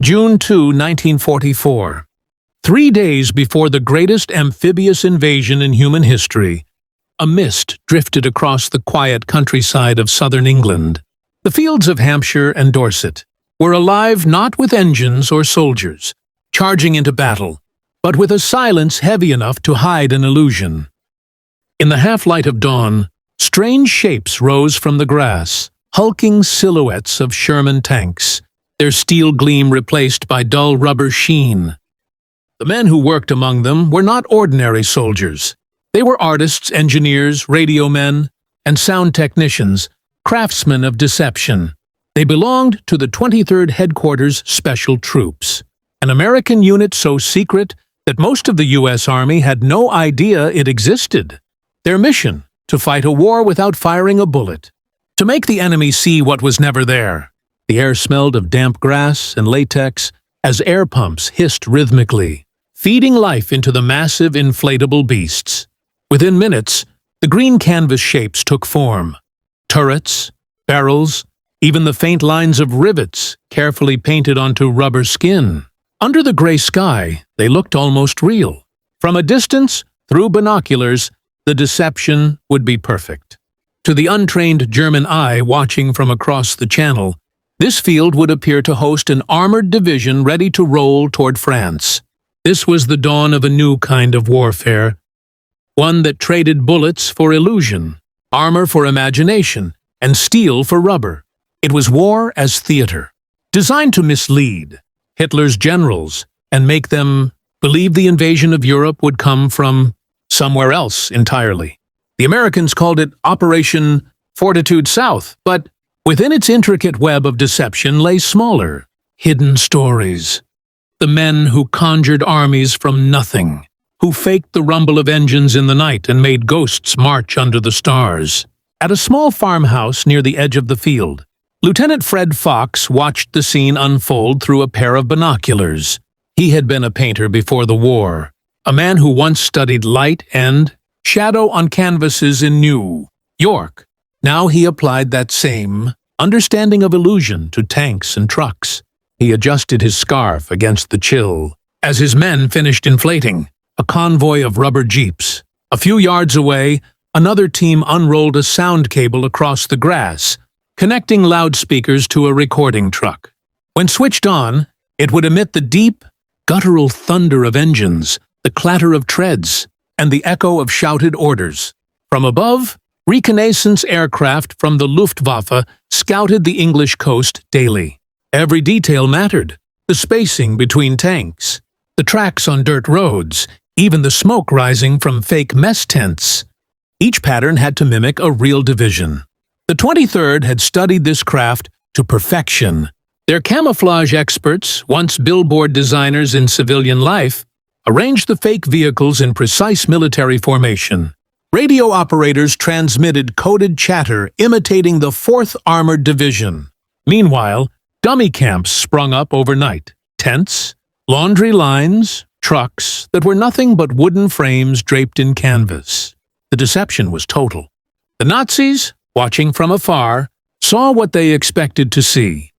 June 2, 1944. 3 days before the greatest amphibious invasion in human history, a mist drifted across the quiet countryside of southern England. The fields of Hampshire and Dorset were alive not with engines or soldiers, charging into battle, but with a silence heavy enough to hide an illusion. In the half-light of dawn, strange shapes rose from the grass, hulking silhouettes of Sherman tanks, their steel gleam replaced by dull rubber sheen. The men who worked among them were not ordinary soldiers. They were artists, engineers, radio men, and sound technicians, craftsmen of deception. They belonged to the 23rd Headquarters Special Troops, an American unit so secret that most of the U.S. Army had no idea it existed. Their mission: to fight a war without firing a bullet, to make the enemy see what was never there. The air smelled of damp grass and latex as air pumps hissed rhythmically, feeding life into the massive inflatable beasts. Within minutes, the green canvas shapes took form. Turrets, barrels, even the faint lines of rivets carefully painted onto rubber skin. Under the gray sky, they looked almost real. From a distance, through binoculars, the deception would be perfect. To the untrained German eye watching from across the channel, this field would appear to host an armored division ready to roll toward France. This was the dawn of a new kind of warfare, one that traded bullets for illusion, armor for imagination, and steel for rubber. It was war as theater, designed to mislead Hitler's generals and make them believe the invasion of Europe would come from somewhere else entirely. The Americans called it Operation Fortitude South, but within its intricate web of deception lay smaller, hidden stories. The men who conjured armies from nothing, who faked the rumble of engines in the night and made ghosts march under the stars. At a small farmhouse near the edge of the field, Lieutenant Fred Fox watched the scene unfold through a pair of binoculars. He had been a painter before the war, a man who once studied light and shadow on canvases in New York. Now he applied that same understanding of illusion to tanks and trucks. He adjusted his scarf against the chill as his men finished inflating a convoy of rubber jeeps. A few yards away, another team unrolled a sound cable across the grass, connecting loudspeakers to a recording truck. When switched on, it would emit the deep, guttural thunder of engines, the clatter of treads, and the echo of shouted orders. From above, reconnaissance aircraft from the Luftwaffe scouted the English coast daily. Every detail mattered: the spacing between tanks, the tracks on dirt roads, even the smoke rising from fake mess tents. Each pattern had to mimic a real division. The 23rd had studied this craft to perfection. Their camouflage experts, once billboard designers in civilian life, arranged the fake vehicles in precise military formation. Radio operators transmitted coded chatter imitating the 4th Armored Division. Meanwhile, dummy camps sprung up overnight. Tents, laundry lines, trucks that were nothing but wooden frames draped in canvas. The deception was total. The Nazis, watching from afar, saw what they expected to see: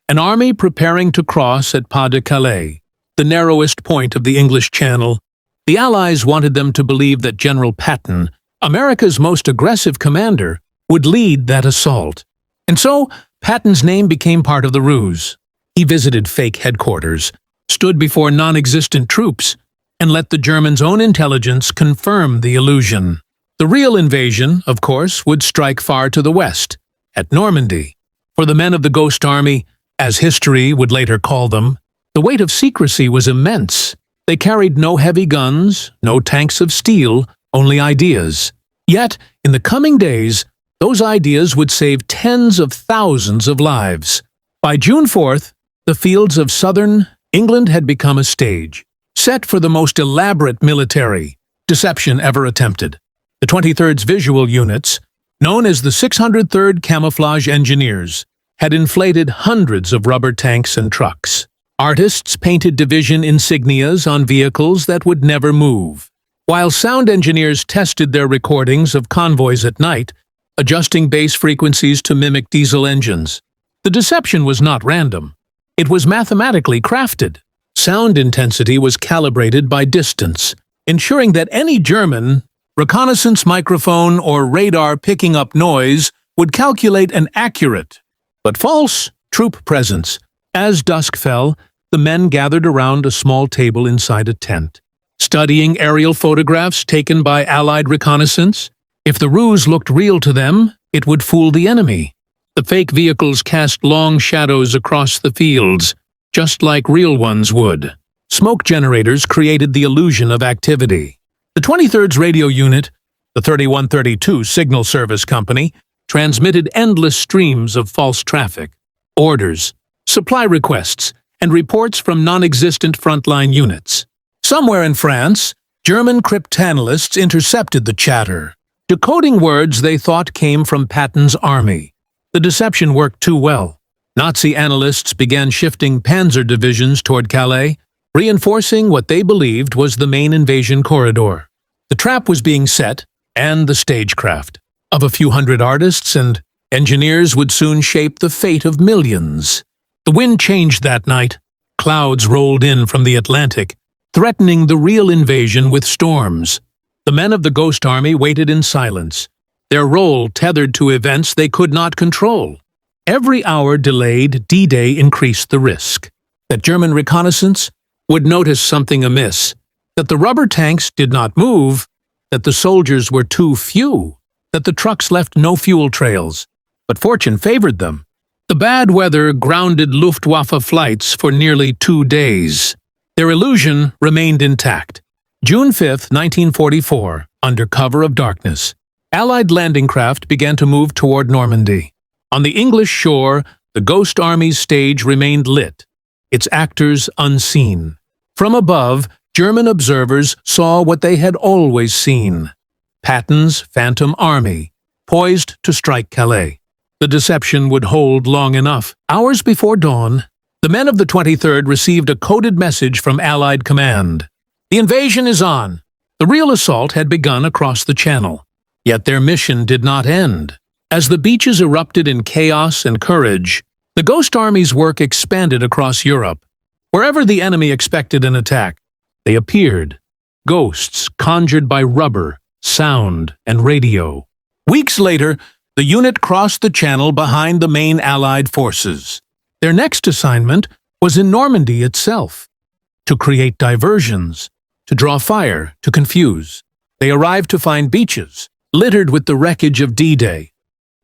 an army preparing to cross at Pas de Calais, the narrowest point of the English Channel. The Allies wanted them to believe that General Patton, America's most aggressive commander, would lead that assault. And so, Patton's name became part of the ruse. He visited fake headquarters, stood before non-existent troops, and let the Germans' own intelligence confirm the illusion. The real invasion, of course, would strike far to the west, at Normandy. For the men of the Ghost Army, as history would later call them, the weight of secrecy was immense. They carried no heavy guns, no tanks of steel, only ideas. Yet, in the coming days, those ideas would save tens of thousands of lives. By June 4th, the fields of southern England had become a stage, set for the most elaborate military deception ever attempted. The 23rd's visual units, known as the 603rd Camouflage Engineers, had inflated hundreds of rubber tanks and trucks. Artists painted division insignias on vehicles that would never move, while sound engineers tested their recordings of convoys at night, adjusting bass frequencies to mimic diesel engines. The deception was not random. It was mathematically crafted. Sound intensity was calibrated by distance, ensuring that any German reconnaissance microphone or radar picking up noise would calculate an accurate but false troop presence. As dusk fell, the men gathered around a small table inside a tent, studying aerial photographs taken by Allied reconnaissance. If the ruse looked real to them, it would fool the enemy. The fake vehicles cast long shadows across the fields, just like real ones would. Smoke generators created the illusion of activity. The 23rd's radio unit, the 3132 Signal Service Company, transmitted endless streams of false traffic, orders, supply requests, and reports from non-existent frontline units. Somewhere in France, German cryptanalysts intercepted the chatter, decoding words they thought came from Patton's army. The deception worked too well. Nazi analysts began shifting panzer divisions toward Calais, reinforcing what they believed was the main invasion corridor. The trap was being set, and the stagecraft of a few hundred artists and engineers would soon shape the fate of millions. The wind changed that night. Clouds rolled in from the Atlantic, threatening the real invasion with storms. The men of the Ghost Army waited in silence, their role tethered to events they could not control. Every hour delayed D-Day increased the risk that German reconnaissance would notice something amiss, that the rubber tanks did not move, that the soldiers were too few, that the trucks left no fuel trails. But fortune favored them. The bad weather grounded Luftwaffe flights for nearly 2 days. Their illusion remained intact. June 5, 1944, under cover of darkness, Allied landing craft began to move toward Normandy. On the English shore, the Ghost Army's stage remained lit, its actors unseen. From above, German observers saw what they had always seen: Patton's Phantom Army, poised to strike Calais. The deception would hold long enough. Hours before dawn, the men of the 23rd received a coded message from Allied command. The invasion is on. The real assault had begun across the Channel. Yet their mission did not end. As the beaches erupted in chaos and courage, the Ghost Army's work expanded across Europe. Wherever the enemy expected an attack, they appeared, ghosts conjured by rubber, sound, and radio. Weeks later, the unit crossed the Channel behind the main Allied forces. Their next assignment was in Normandy itself, to create diversions, to draw fire, to confuse. They arrived to find beaches littered with the wreckage of D-Day,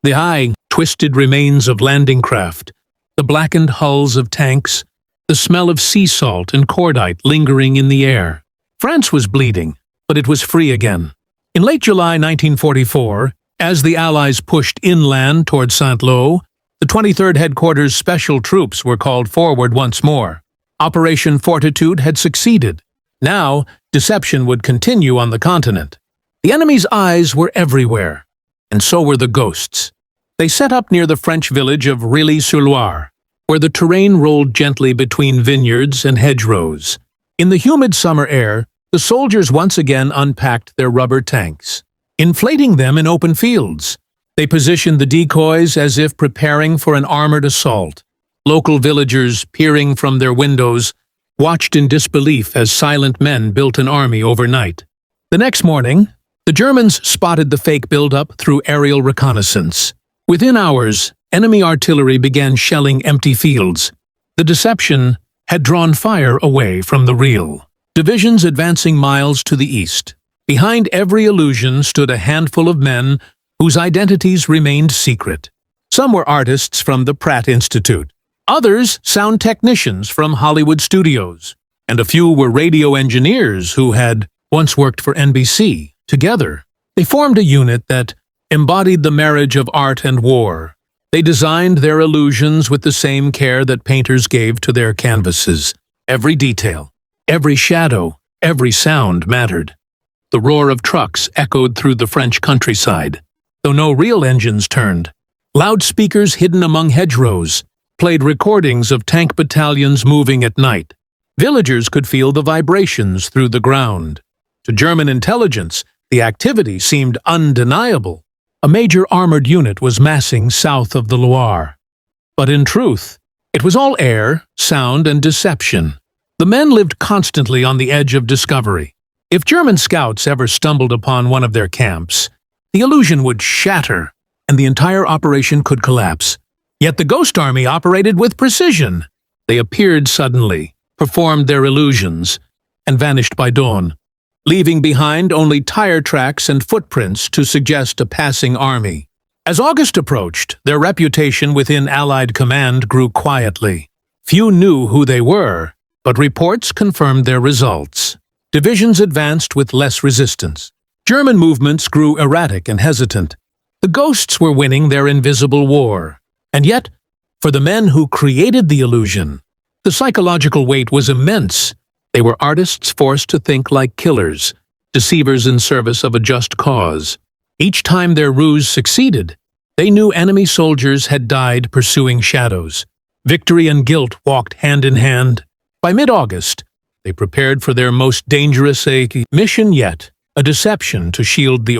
the high, twisted remains of landing craft, the blackened hulls of tanks, the smell of sea salt and cordite lingering in the air. France was bleeding, but it was free again. In late July 1944, as the Allies pushed inland toward Saint-Lô, the 23rd Headquarters Special Troops were called forward once more. Operation Fortitude had succeeded. Now, deception would continue on the continent. The enemy's eyes were everywhere, and so were the ghosts. They set up near the French village of Rilly-sur-Loire, where the terrain rolled gently between vineyards and hedgerows. In the humid summer air, the soldiers once again unpacked their rubber tanks, inflating them in open fields. They positioned the decoys as if preparing for an armored assault. Local villagers, peering from their windows, watched in disbelief as silent men built an army overnight. The next morning, the Germans spotted the fake buildup through aerial reconnaissance. Within hours, enemy artillery began shelling empty fields. The deception had drawn fire away from the real. Divisions advancing miles to the east. Behind every illusion stood a handful of men whose identities remained secret. Some were artists from the Pratt Institute, others sound technicians from Hollywood studios, and a few were radio engineers who had once worked for NBC. Together, they formed a unit that embodied the marriage of art and war. They designed their illusions with the same care that painters gave to their canvases. Every detail, every shadow, every sound mattered. The roar of trucks echoed through the French countryside, though no real engines turned. Loudspeakers hidden among hedgerows played recordings of tank battalions moving at night. Villagers could feel the vibrations through the ground. To German intelligence, the activity seemed undeniable. A major armored unit was massing south of the Loire. But in truth, It was all air, sound, and deception. The men lived constantly on the edge of discovery. If German scouts ever stumbled upon one of their camps, the illusion would shatter, and the entire operation could collapse. Yet the Ghost Army operated with precision. They appeared suddenly, performed their illusions, and vanished by dawn, leaving behind only tire tracks and footprints to suggest a passing army. As August approached, their reputation within Allied command grew quietly. Few knew who they were, but reports confirmed their results. Divisions advanced with less resistance. German movements grew erratic and hesitant. The ghosts were winning their invisible war. And yet, for the men who created the illusion, the psychological weight was immense. They were artists forced to think like killers, deceivers in service of a just cause. Each time their ruse succeeded, they knew enemy soldiers had died pursuing shadows. Victory and guilt walked hand in hand. By mid-August, they prepared for their most dangerous mission yet, a deception to shield the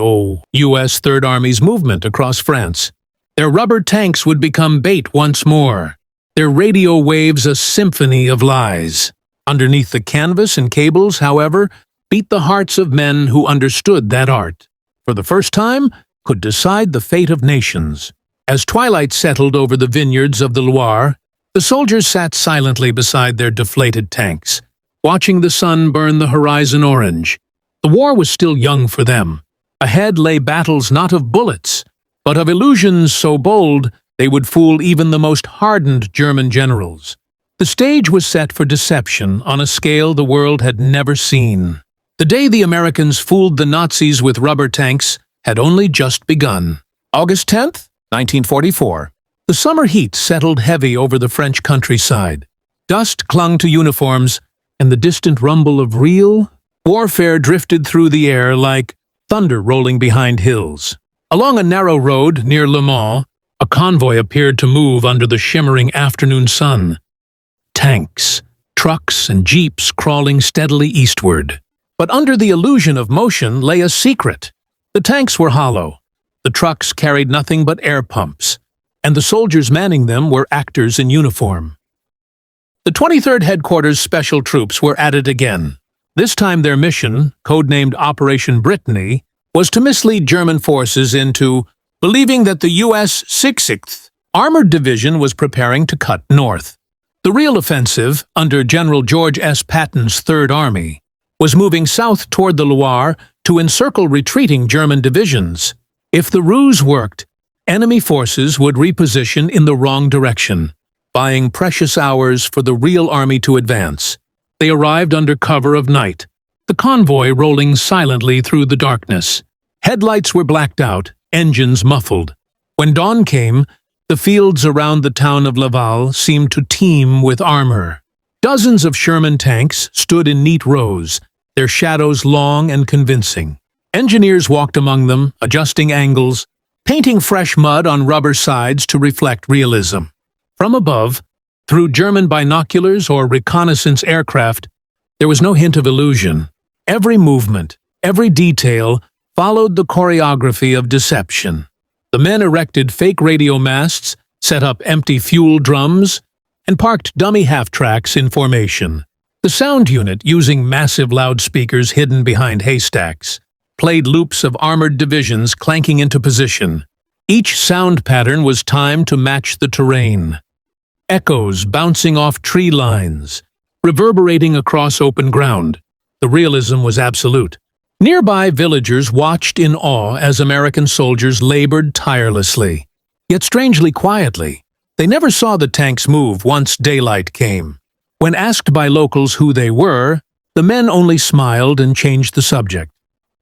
U.S. Third Army's movement across France. Their rubber tanks would become bait once more, their radio waves a symphony of lies. Underneath the canvas and cables, however, beat the hearts of men who understood that art. For the first time, could decide the fate of nations. As twilight settled over the vineyards of the Loire, the soldiers sat silently beside their deflated tanks, watching the sun burn the horizon orange. The war was still young for them. Ahead lay battles not of bullets, but of illusions so bold they would fool even the most hardened German generals. The stage was set for deception on a scale the world had never seen. The day the Americans fooled the Nazis with rubber tanks had only just begun. August 10th, 1944. The summer heat settled heavy over the French countryside. Dust clung to uniforms, and the distant rumble of real warfare drifted through the air like thunder rolling behind hills. Along a narrow road near Le Mans, a convoy appeared to move under the shimmering afternoon sun. Tanks, trucks, and jeeps crawling steadily eastward. But under the illusion of motion lay a secret. The tanks were hollow. The trucks carried nothing but air pumps, and the soldiers manning them were actors in uniform. The 23rd Headquarters Special Troops were at it again. This time their mission, codenamed Operation Brittany, was to mislead German forces into believing that the U.S. 6th Armored Division was preparing to cut north. The real offensive, under General George S. Patton's Third Army, was moving south toward the Loire to encircle retreating German divisions. If the ruse worked, enemy forces would reposition in the wrong direction, buying precious hours for the real army to advance. They arrived under cover of night, the convoy rolling silently through the darkness. Headlights were blacked out, engines muffled. When dawn came, the fields around the town of Laval seemed to teem with armor. Dozens of Sherman tanks stood in neat rows, their shadows long and convincing. Engineers walked among them, adjusting angles, painting fresh mud on rubber sides to reflect realism. From above, through German binoculars or reconnaissance aircraft, there was no hint of illusion. Every movement, every detail, followed the choreography of deception. The men erected fake radio masts, set up empty fuel drums, and parked dummy half-tracks in formation. The sound unit, using massive loudspeakers hidden behind haystacks, played loops of armored divisions clanking into position. Each sound pattern was timed to match the terrain. Echoes bouncing off tree lines, reverberating across open ground. The realism was absolute. Nearby villagers watched in awe as American soldiers labored tirelessly, yet strangely quietly. They never saw the tanks move once daylight came. When asked by locals who they were, the men only smiled and changed the subject.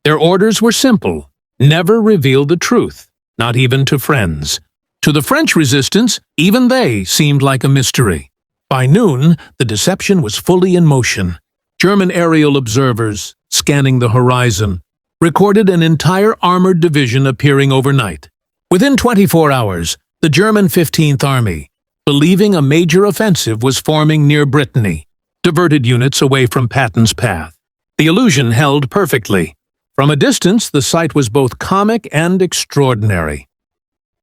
Their orders were simple: never reveal the truth, not even to friends. To the French resistance, even they seemed like a mystery. By noon, the deception was fully in motion. German aerial observers, scanning the horizon, recorded an entire armored division appearing overnight. Within 24 hours, the German 15th Army, believing a major offensive was forming near Brittany, diverted units away from Patton's path. The illusion held perfectly. From a distance, the sight was both comic and extraordinary.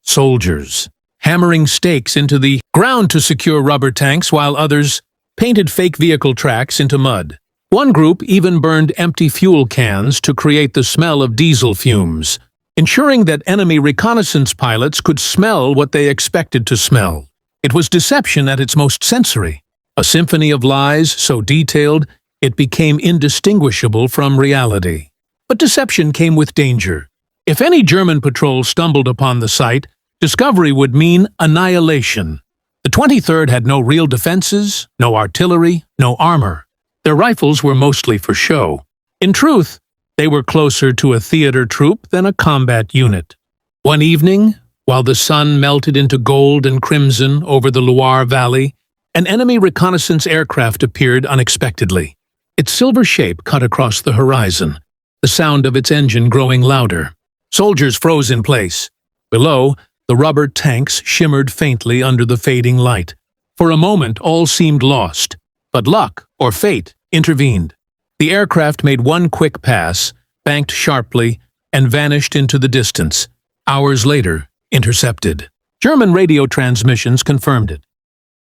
Soldiers, hammering stakes into the ground to secure rubber tanks, while others painted fake vehicle tracks into mud. One group even burned empty fuel cans to create the smell of diesel fumes, ensuring that enemy reconnaissance pilots could smell what they expected to smell. It was deception at its most sensory, a symphony of lies so detailed it became indistinguishable from reality. But deception came with danger. If any German patrol stumbled upon the site, discovery would mean annihilation. The 23rd had no real defenses, no artillery, no armor. Their rifles were mostly for show. In truth, they were closer to a theater troupe than a combat unit. One evening, while the sun melted into gold and crimson over the Loire Valley, an enemy reconnaissance aircraft appeared unexpectedly. Its silver shape cut across the horizon, the sound of its engine growing louder. Soldiers froze in place. Below, the rubber tanks shimmered faintly under the fading light. For a moment, all seemed lost. But luck, or fate, intervened. The aircraft made one quick pass, banked sharply, and vanished into the distance. Hours later, intercepted. German radio transmissions confirmed it.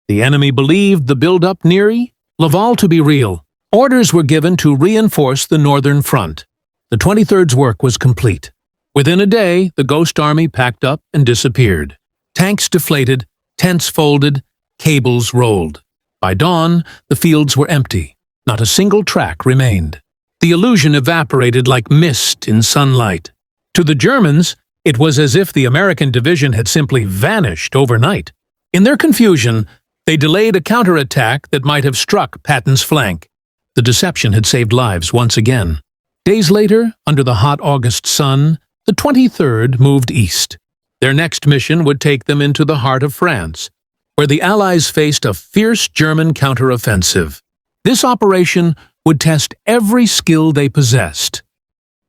The enemy believed the build-up near Laval to be real. Orders were given to reinforce the northern front. The 23rd's work was complete. Within a day, the Ghost Army packed up and disappeared. Tanks deflated, tents folded, cables rolled. By dawn, the fields were empty. Not a single track remained. The illusion evaporated like mist in sunlight. To the Germans, it was as if the American division had simply vanished overnight. In their confusion, they delayed a counterattack that might have struck Patton's flank. The deception had saved lives once again. Days later, under the hot August sun, the 23rd moved east. Their next mission would take them into the heart of France, where the Allies faced a fierce German counteroffensive. This operation would test every skill they possessed.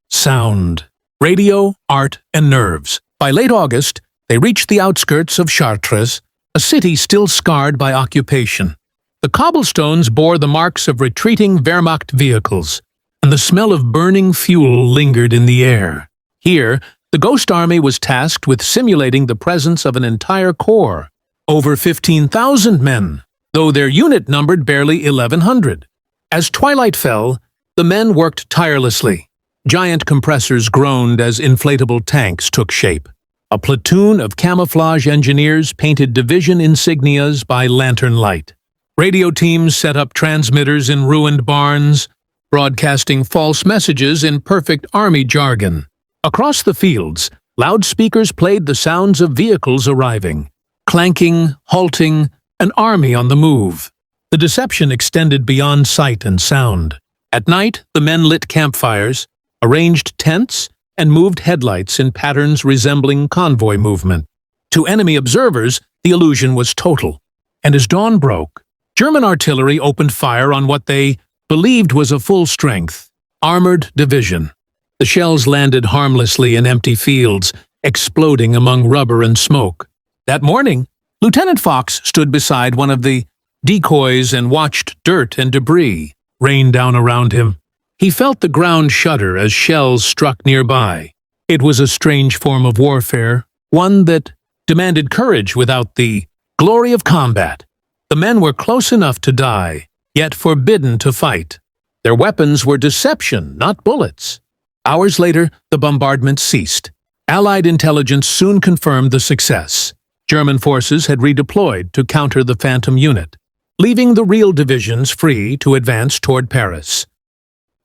Sound, radio, art, and nerves. By late August, they reached the outskirts of Chartres, a city still scarred by occupation. The cobblestones bore the marks of retreating Wehrmacht vehicles, and the smell of burning fuel lingered in the air. Here, the Ghost Army was tasked with simulating the presence of an entire corps. Over 15,000 men, though their unit numbered barely 1,100. As twilight fell, the men worked tirelessly. Giant compressors groaned as inflatable tanks took shape. A platoon of camouflage engineers painted division insignias by lantern light. Radio teams set up transmitters in ruined barns, broadcasting false messages in perfect army jargon. Across the fields, loudspeakers played the sounds of vehicles arriving. Clanking, halting, an army on the move. The deception extended beyond sight and sound. At night, the men lit campfires, arranged tents, and moved headlights in patterns resembling convoy movement. To enemy observers, the illusion was total. And as dawn broke, German artillery opened fire on what they believed was a full-strength, armored division. The shells landed harmlessly in empty fields, exploding among rubber and smoke. That morning, Lieutenant Fox stood beside one of the decoys and watched dirt and debris rain down around him. He felt the ground shudder as shells struck nearby. It was a strange form of warfare, one that demanded courage without the glory of combat. The men were close enough to die, yet forbidden to fight. Their weapons were deception, not bullets. Hours later, the bombardment ceased. Allied intelligence soon confirmed the success. German forces had redeployed to counter the Phantom unit, leaving the real divisions free to advance toward Paris.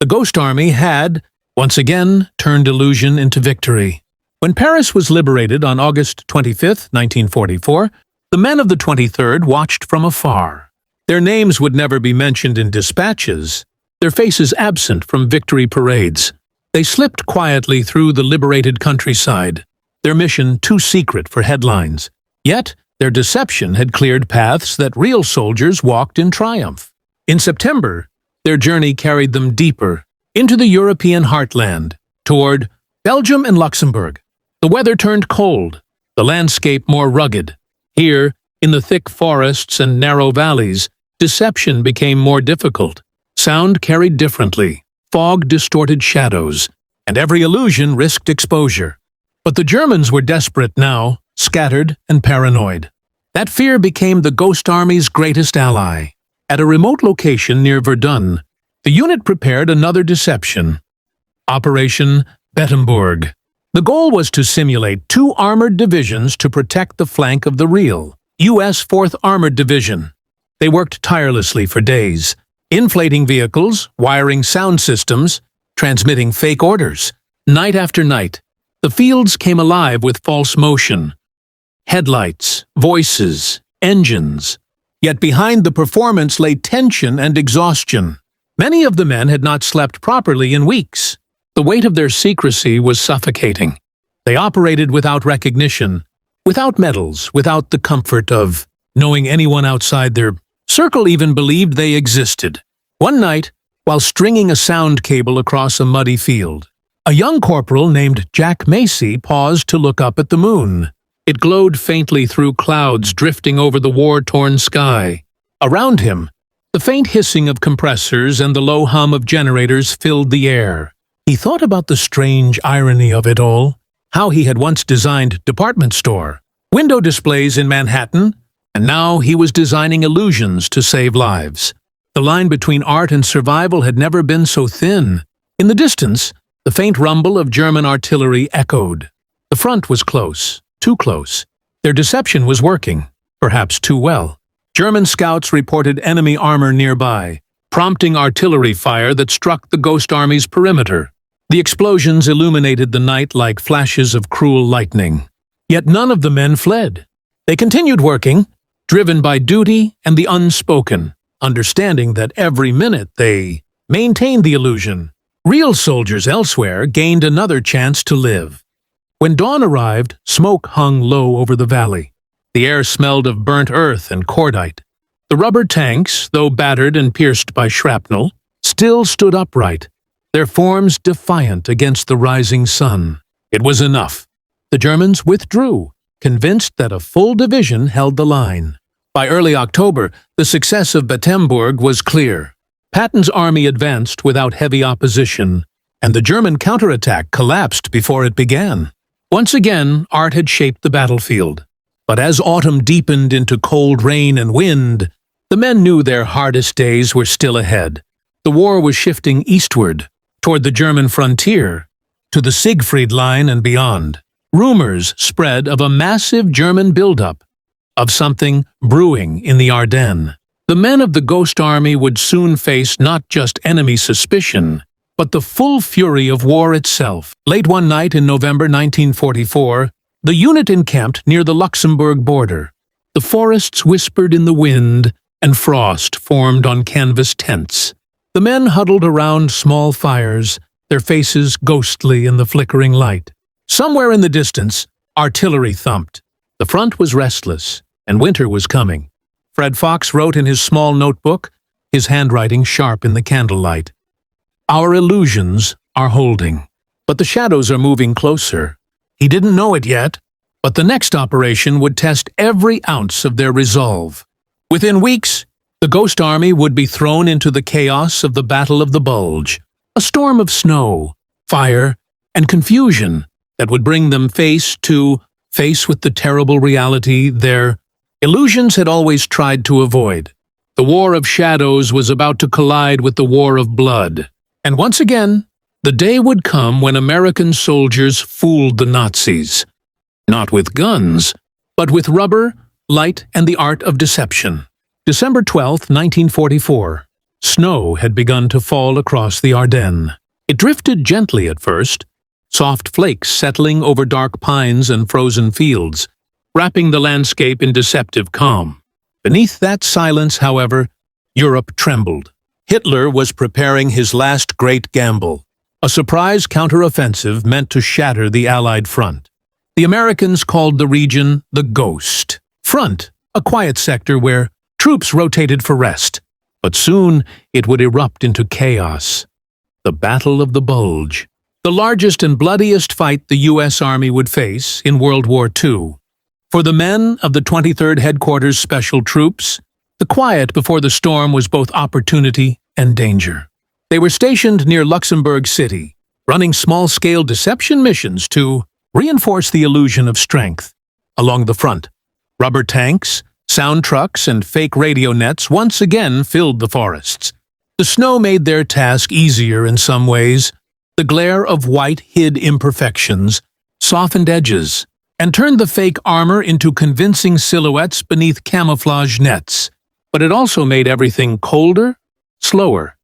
The Ghost Army had, once again, turned illusion into victory. When Paris was liberated on August 25, 1944, the men of the 23rd watched from afar. Their names would never be mentioned in dispatches, their faces absent from victory parades. They slipped quietly through the liberated countryside, their mission too secret for headlines. Yet, their deception had cleared paths that real soldiers walked in triumph. In September, their journey carried them deeper into the European heartland, toward Belgium and Luxembourg. The weather turned cold, the landscape more rugged. Here, in the thick forests and narrow valleys, deception became more difficult. Sound carried differently, fog distorted shadows, and every illusion risked exposure. But the Germans were desperate now. scattered and paranoid. That fear became the Ghost Army's greatest ally. At a remote location near Verdun, the unit prepared another deception. Operation Bettembourg. The goal was to simulate two armored divisions to protect the flank of the real U.S. 4th Armored Division. They worked tirelessly for days, inflating vehicles, wiring sound systems, transmitting fake orders. Night after night, the fields came alive with false motion. Headlights, voices, engines. Yet behind the performance lay tension and exhaustion. Many of the men had not slept properly in weeks. The weight of their secrecy was suffocating. They operated without recognition, without medals, without the comfort of knowing anyone outside their circle even believed they existed. One night, while stringing a sound cable across a muddy field, a young corporal named Jack Macy paused to look up at the moon. It glowed faintly through clouds drifting over the war-torn sky. Around him, the faint hissing of compressors and the low hum of generators filled the air. He thought about the strange irony of it all, how he had once designed department store, window displays in Manhattan, and now he was designing illusions to save lives. The line between art and survival had never been so thin. In the distance, the faint rumble of German artillery echoed. The front was close, too close. Their deception was working, perhaps too well. German scouts reported enemy armor nearby, prompting artillery fire that struck the Ghost Army's perimeter. The explosions illuminated the night like flashes of cruel lightning. Yet none of the men fled. They continued working, driven by duty and the unspoken, understanding that every minute they maintained the illusion. Real soldiers elsewhere gained another chance to live. When dawn arrived, smoke hung low over the valley. The air smelled of burnt earth and cordite. The rubber tanks, though battered and pierced by shrapnel, still stood upright, their forms defiant against the rising sun. It was enough. The Germans withdrew, convinced that a full division held the line. By early October, the success of Bettembourg was clear. Patton's army advanced without heavy opposition, and the German counterattack collapsed before it began. Once again, art had shaped the battlefield. But as autumn deepened into cold rain and wind, the men knew their hardest days were still ahead. The war was shifting eastward, toward the German frontier, to the Siegfried Line and beyond. Rumors spread of a massive German buildup, of something brewing in the Ardennes. The men of the Ghost Army would soon face not just enemy suspicion, but the full fury of war itself. Late one night in November 1944, the unit encamped near the Luxembourg border. The forests whispered in the wind, and frost formed on canvas tents. The men huddled around small fires, their faces ghostly in the flickering light. Somewhere in the distance, artillery thumped. The front was restless, and winter was coming. Fred Fox wrote in his small notebook, his handwriting sharp in the candlelight. "Our illusions are holding, but the shadows are moving closer." He didn't know it yet, but the next operation would test every ounce of their resolve. Within weeks, the Ghost Army would be thrown into the chaos of the Battle of the Bulge, a storm of snow, fire, and confusion that would bring them face to face with the terrible reality their illusions had always tried to avoid. The war of shadows was about to collide with the war of blood. And once again, the day would come when American soldiers fooled the Nazis. Not with guns, but with rubber, light, and the art of deception. December 12, 1944. Snow had begun to fall across the Ardennes. It drifted gently at first, soft flakes settling over dark pines and frozen fields, wrapping the landscape in deceptive calm. Beneath that silence, however, Europe trembled. Hitler was preparing his last great gamble, a surprise counteroffensive meant to shatter the Allied front. The Americans called the region the Ghost Front, a quiet sector where troops rotated for rest. But soon it would erupt into chaos. The Battle of the Bulge, the largest and bloodiest fight the U.S. Army would face in World War II. For the men of the 23rd Headquarters Special Troops, the quiet before the storm was both opportunity and danger. They were stationed near Luxembourg City, running small-scale deception missions to reinforce the illusion of strength. along the front. Rubber tanks, sound trucks, and fake radio nets once again filled the forests. The snow made their task easier in some ways. The glare of white hid imperfections, softened edges, and turned the fake armor into convincing silhouettes beneath camouflage nets. But it also made everything colder, slower,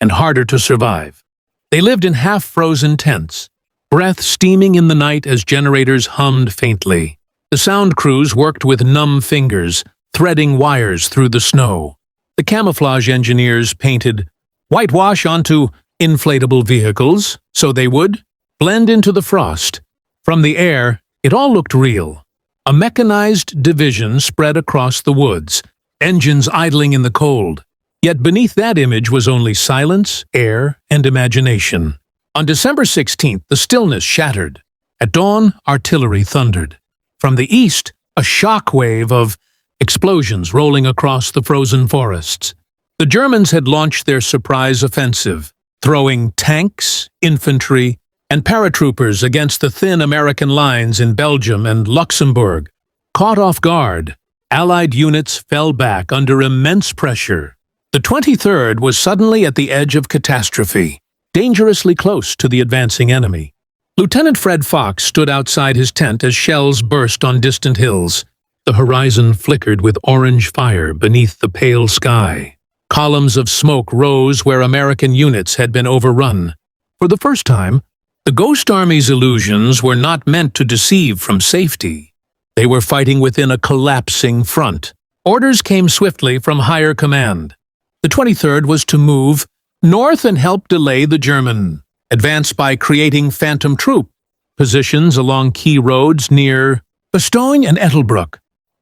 and harder to survive. They lived in half-frozen tents, breath steaming in the night as generators hummed faintly. The sound crews worked with numb fingers, threading wires through the snow. The camouflage engineers painted whitewash onto inflatable vehicles so they would blend into the frost. From the air, it all looked real. A mechanized division spread across the woods, engines idling in the cold. Yet beneath that image was only silence, air, and imagination. On December 16th, the stillness shattered. At dawn, artillery thundered. From the east, a shock wave of explosions rolling across the frozen forests. The Germans had launched their surprise offensive, throwing tanks, infantry, and paratroopers against the thin American lines in Belgium and Luxembourg. Caught off guard, Allied units fell back under immense pressure. The 23rd was suddenly at the edge of catastrophe, dangerously close to the advancing enemy. Lieutenant Fred Fox stood outside his tent as shells burst on distant hills. The horizon flickered with orange fire beneath the pale sky. Columns of smoke rose where American units had been overrun. For the first time, the Ghost Army's illusions were not meant to deceive from safety. They were fighting within a collapsing front. Orders came swiftly from higher command. The 23rd was to move north and help delay the German advance by creating phantom troop positions along key roads near Bastogne and Ettelbruck.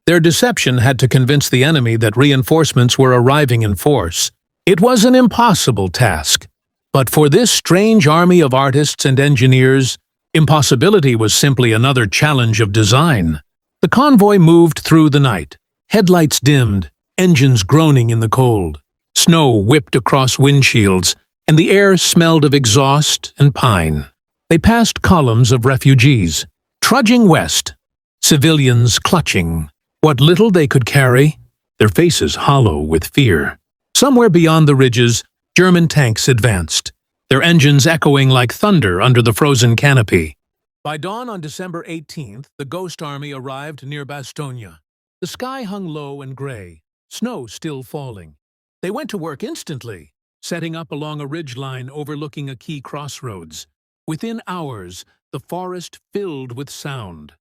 Their deception had to convince the enemy that reinforcements were arriving in force. It was an impossible task. But for this strange army of artists and engineers, impossibility was simply another challenge of design. The convoy moved through the night, headlights dimmed, engines groaning in the cold. Snow whipped across windshields, and the air smelled of exhaust and pine. They passed columns of refugees, trudging west, civilians clutching what little they could carry, their faces hollow with fear. Somewhere beyond the ridges, German tanks advanced, their engines echoing like thunder under the frozen canopy. By dawn on December 18th, the Ghost Army arrived near Bastogne. The sky hung low and gray, snow still falling. They went to work instantly, setting up along a ridgeline overlooking a key crossroads. Within hours, the forest filled with sound.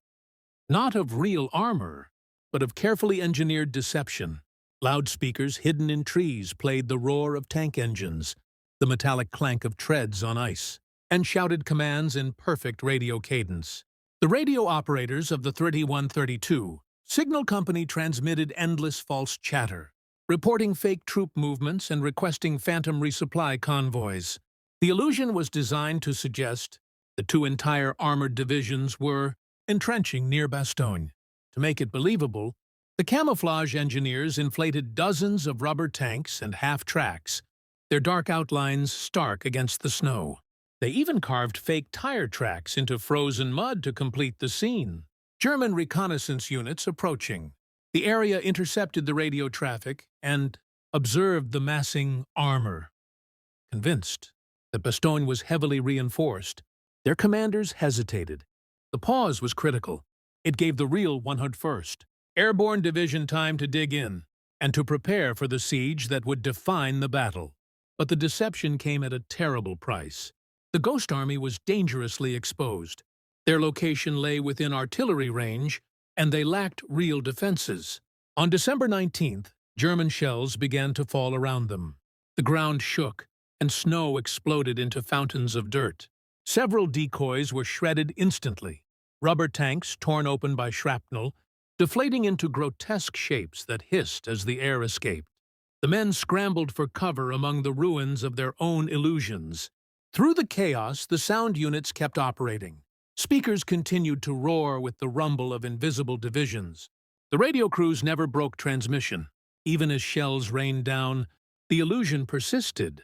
Not of real armor, but of carefully engineered deception. Loudspeakers hidden in trees played the roar of tank engines, the metallic clank of treads on ice, and shouted commands in perfect radio cadence. The radio operators of the 3132 signal company transmitted endless false chatter, reporting fake troop movements and requesting phantom resupply convoys. The illusion was designed to suggest the two entire armored divisions were entrenching near Bastogne. To make it believable, the camouflage engineers inflated dozens of rubber tanks and half-tracks, their dark outlines stark against the snow. They even carved fake tire tracks into frozen mud to complete the scene. German reconnaissance units approaching. The area intercepted the radio traffic and observed the massing armor. Convinced that Bastogne was heavily reinforced, their commanders hesitated. The pause was critical. It gave the real 101st Airborne Division time to dig in and to prepare for the siege that would define the battle. But the deception came at a terrible price. The Ghost Army was dangerously exposed. Their location lay within artillery range, and they lacked real defenses. On December 19th, German shells began to fall around them. The ground shook, and snow exploded into fountains of dirt. Several decoys were shredded instantly. Rubber tanks torn open by shrapnel, deflating into grotesque shapes that hissed as the air escaped. The men scrambled for cover among the ruins of their own illusions. Through the chaos, the sound units kept operating. Speakers continued to roar with the rumble of invisible divisions. The radio crews never broke transmission. Even as shells rained down, the illusion persisted.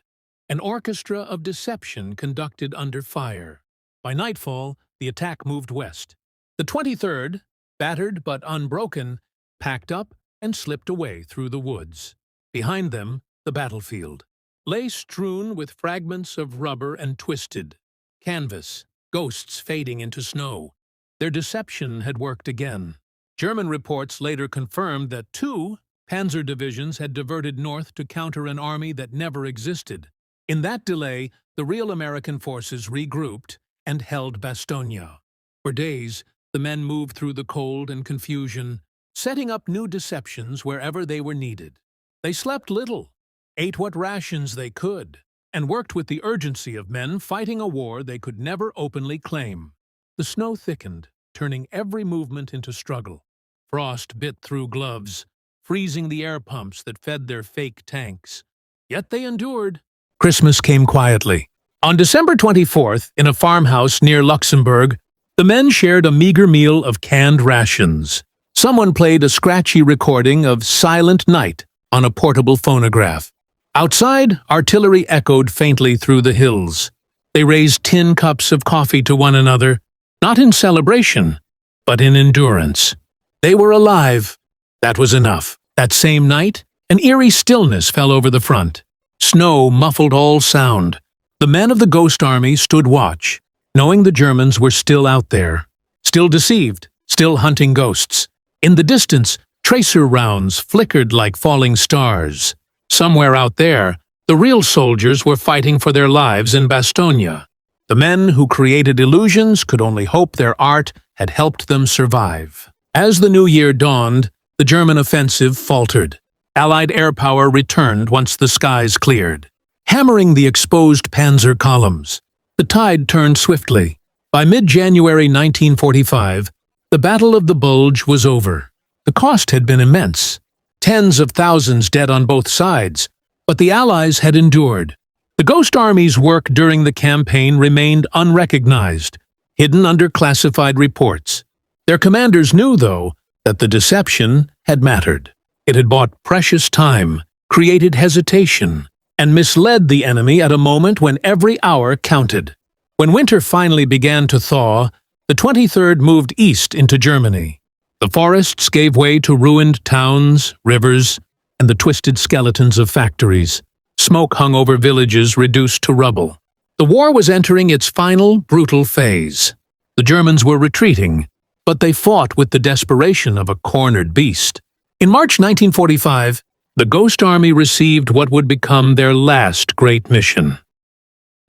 An orchestra of deception conducted under fire. By nightfall, the attack moved west. The 23rd, battered but unbroken, packed up and slipped away through the woods. Behind them, the battlefield lay strewn with fragments of rubber and twisted canvas, ghosts fading into snow. Their deception had worked again. German reports later confirmed that 2 panzer divisions had diverted north to counter an army that never existed. In that delay, the real American forces regrouped and held Bastogne. For days, the men moved through the cold and confusion, setting up new deceptions wherever they were needed. They slept little, ate what rations they could, and worked with the urgency of men fighting a war they could never openly claim. The snow thickened, turning every movement into struggle. Frost bit through gloves, freezing the air pumps that fed their fake tanks. Yet they endured. Christmas came quietly. On December 24th, in a farmhouse near Luxembourg, the men shared a meager meal of canned rations. Someone played a scratchy recording of Silent Night on a portable phonograph. Outside, artillery echoed faintly through the hills. They raised tin cups of coffee to one another, not in celebration, but in endurance. They were alive. That was enough. That same night, an eerie stillness fell over the front. Snow muffled all sound. The men of the Ghost Army stood watch, knowing the Germans were still out there, still deceived, still hunting ghosts. In the distance, tracer rounds flickered like falling stars. Somewhere out there, the real soldiers were fighting for their lives in Bastogne. The men who created illusions could only hope their art had helped them survive. As the new year dawned, the German offensive faltered. Allied air power returned once the skies cleared, hammering the exposed panzer columns. The tide turned swiftly. By mid-January 1945, the Battle of the Bulge was over. The cost had been immense. Tens of thousands dead on both sides, but the Allies had endured. The Ghost Army's work during the campaign remained unrecognized, hidden under classified reports. Their commanders knew, though, that the deception had mattered. It had bought precious time, created hesitation, and misled the enemy at a moment when every hour counted. When winter finally began to thaw, the 23rd moved east into Germany. The forests gave way to ruined towns, rivers, and the twisted skeletons of factories. Smoke hung over villages reduced to rubble. The war was entering its final, brutal phase. The Germans were retreating, but they fought with the desperation of a cornered beast. In March 1945, the Ghost Army received what would become their last great mission.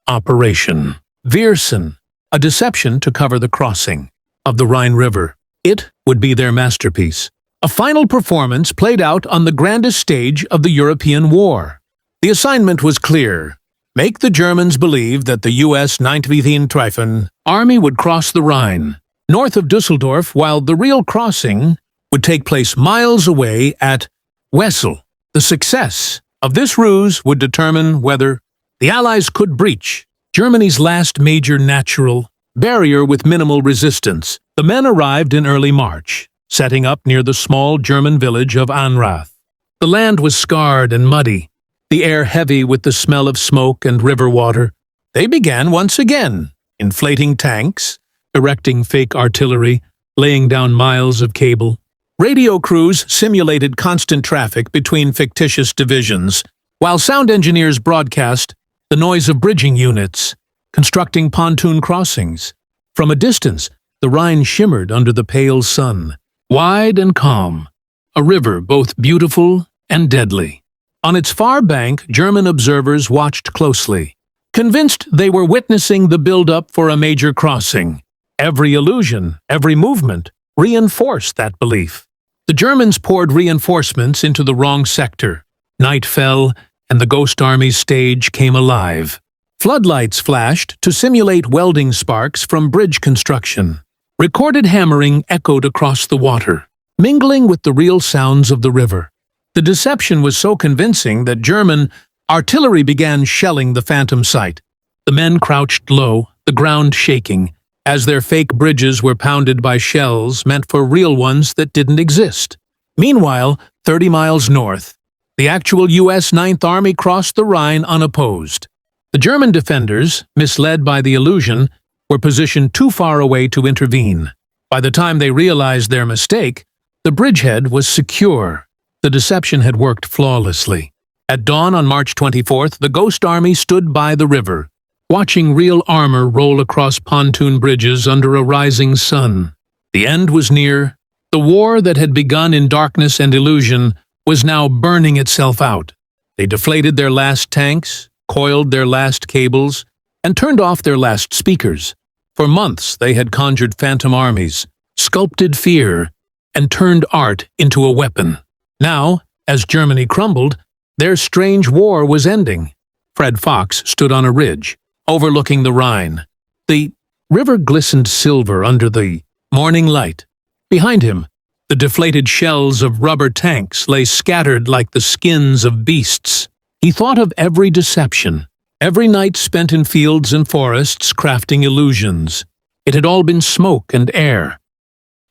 Operation Viersen, a deception to cover the crossing of the Rhine River. It would be their masterpiece. A final performance played out on the grandest stage of the European war. The assignment was clear. Make the Germans believe that the U.S. 19th Treffen Army would cross the Rhine, north of Düsseldorf, while the real crossing would take place miles away at Wesel. The success of this ruse would determine whether the Allies could breach Germany's last major natural barrier with minimal resistance. The men arrived in early March, setting up near the small German village of Anrath. The land was scarred and muddy, the air heavy with the smell of smoke and river water. They began once again, inflating tanks, erecting fake artillery, laying down miles of cable. Radio crews simulated constant traffic between fictitious divisions, while sound engineers broadcast the noise of bridging units, constructing pontoon crossings. From a distance, the Rhine shimmered under the pale sun, wide and calm, a river both beautiful and deadly. On its far bank, German observers watched closely, convinced they were witnessing the build-up for a major crossing. Every illusion, every movement, reinforced that belief. The Germans poured reinforcements into the wrong sector. Night fell, and the Ghost Army's stage came alive. Floodlights flashed to simulate welding sparks from bridge construction. Recorded hammering echoed across the water, mingling with the real sounds of the river. The deception was so convincing that German artillery began shelling the phantom site. The men crouched low, the ground shaking, as their fake bridges were pounded by shells meant for real ones that didn't exist. Meanwhile, 30 miles north, the actual U.S. 9th Army crossed the Rhine unopposed. The German defenders, misled by the illusion, were positioned too far away to intervene. By the time they realized their mistake, the bridgehead was secure. The deception had worked flawlessly. At dawn on March 24th, the Ghost Army stood by the river, watching real armor roll across pontoon bridges under a rising sun. The end was near. The war that had begun in darkness and illusion was now burning itself out. They deflated their last tanks, coiled their last cables, and turned off their last speakers. For months they had conjured phantom armies, sculpted fear, and turned art into a weapon. Now, as Germany crumbled, their strange war was ending. Fred Fox stood on a ridge, overlooking the Rhine. The river glistened silver under the morning light. Behind him, the deflated shells of rubber tanks lay scattered like the skins of beasts. He thought of every deception, every night spent in fields and forests crafting illusions. It had all been smoke and air.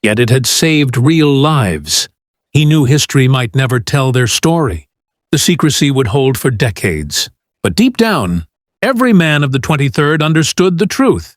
Yet it had saved real lives. He knew history might never tell their story. The secrecy would hold for decades. But deep down, every man of the 23rd understood the truth.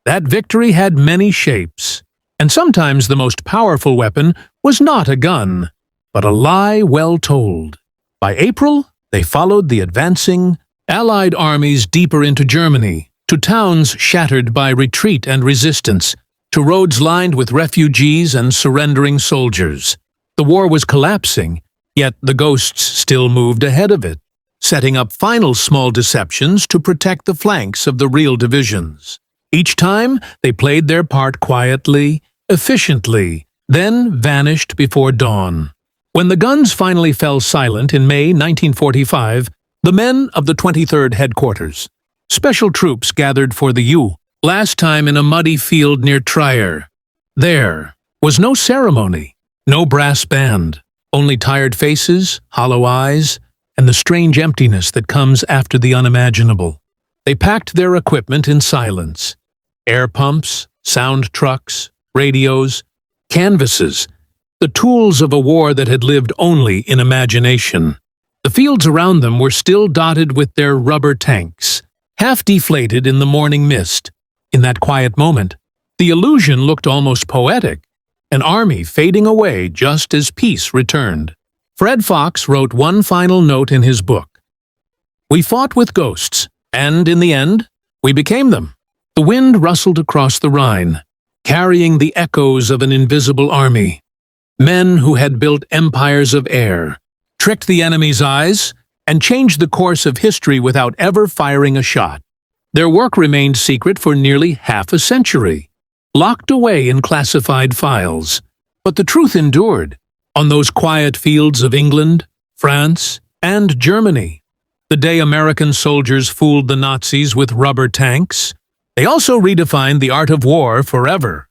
That victory had many shapes, and sometimes the most powerful weapon was not a gun, but a lie well told. By April, they followed the advancing Allied armies deeper into Germany, to towns shattered by retreat and resistance, to roads lined with refugees and surrendering soldiers. The war was collapsing, yet the ghosts still moved ahead of it, setting up final small deceptions to protect the flanks of the real divisions. Each time, they played their part quietly, efficiently, then vanished before dawn. When the guns finally fell silent in May 1945, the men of the 23rd Headquarters, special troops gathered for the last time in a muddy field near Trier. There was no ceremony, no brass band, only tired faces, hollow eyes, and the strange emptiness that comes after the unimaginable. They packed their equipment in silence. Air pumps, sound trucks, radios, canvases, the tools of a war that had lived only in imagination. The fields around them were still dotted with their rubber tanks, half deflated in the morning mist. In that quiet moment, the illusion looked almost poetic, an army fading away just as peace returned. Fred Fox wrote one final note in his book. "We fought with ghosts, and in the end, we became them." The wind rustled across the Rhine, carrying the echoes of an invisible army. Men who had built empires of air, tricked the enemy's eyes, and changed the course of history without ever firing a shot. Their work remained secret for nearly half a century, locked away in classified files. But the truth endured, on those quiet fields of England, France, and Germany. The day American soldiers fooled the Nazis with rubber tanks, they also redefined the art of war forever.